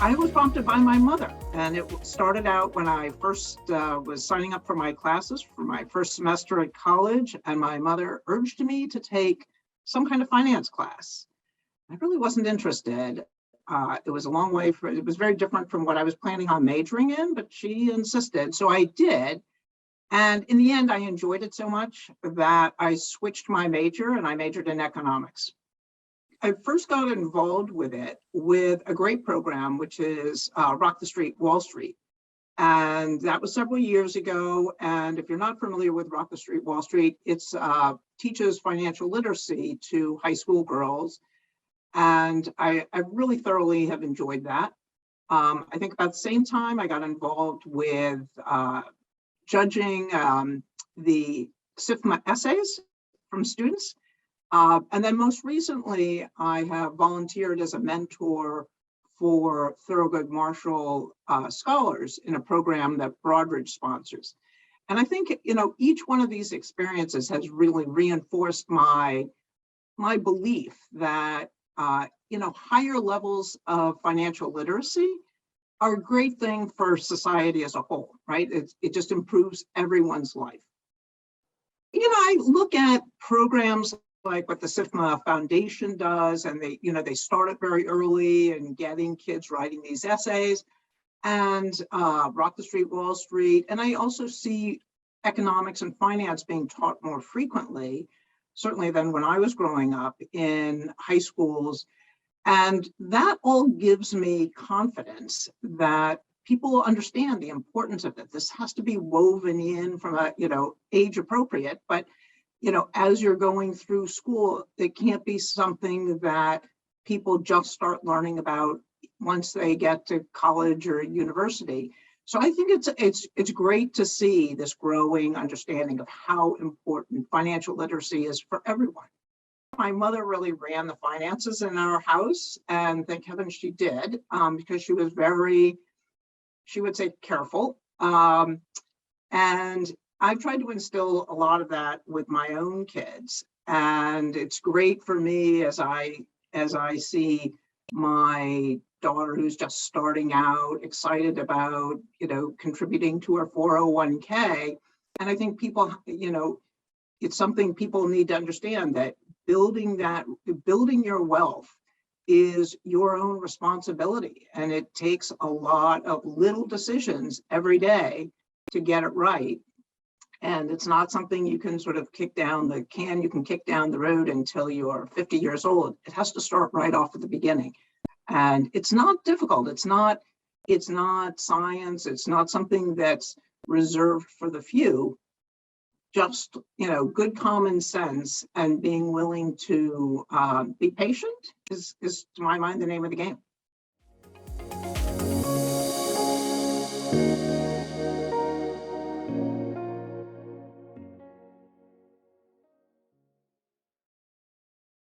I was prompted by my mother, and it started out when I first was signing up for my classes for my first semester at college, and my mother urged me to take some kind of finance class. I really wasn't interested. It was a long way it was very different from what I was planning on majoring in, but she insisted, so I did. And in the end, I enjoyed it so much that I switched my major and I majored in economics. I first got involved with it with a great program, which is Rock the Street, Wall Street. And that was several years ago. And if you're not familiar with Rock the Street, Wall Street, it teaches financial literacy to high school girls. And I really thoroughly have enjoyed that. I think about the same time, I got involved with judging the SIFMA essays from students. And then most recently, I have volunteered as a mentor for Thurgood Marshall scholars in a program that Broadridge sponsors. And I think, each one of these experiences has really reinforced my belief that, higher levels of financial literacy are a great thing for society as a whole, right? It just improves everyone's life. I look at programs like what the SIFMA Foundation does, and they started very early and getting kids writing these essays, and Rock the Street, Wall Street. And I also see economics and finance being taught more frequently, certainly than when I was growing up in high schools. And that all gives me confidence that people understand the importance of it. This has to be woven in from a, age appropriate, but as you're going through school, it can't be something that people just start learning about once they get to college or university. So I think it's great to see this growing understanding of how important financial literacy is for everyone. My mother really ran the finances in our house, and thank heaven she did, because she was she would say, careful. And I've tried to instill a lot of that with my own kids. And it's great for me as I see my daughter who's just starting out, excited about, contributing to her 401k. And I think people, it's something people need to understand, that building your wealth is your own responsibility. And it takes a lot of little decisions every day to get it right. And it's not something you can sort of kick down the road until you're 50 years old. It has to start right off at the beginning. And it's not difficult. It's not science. It's not something that's reserved for the few. Just, good common sense and being willing to be patient is, to my mind, the name of the game.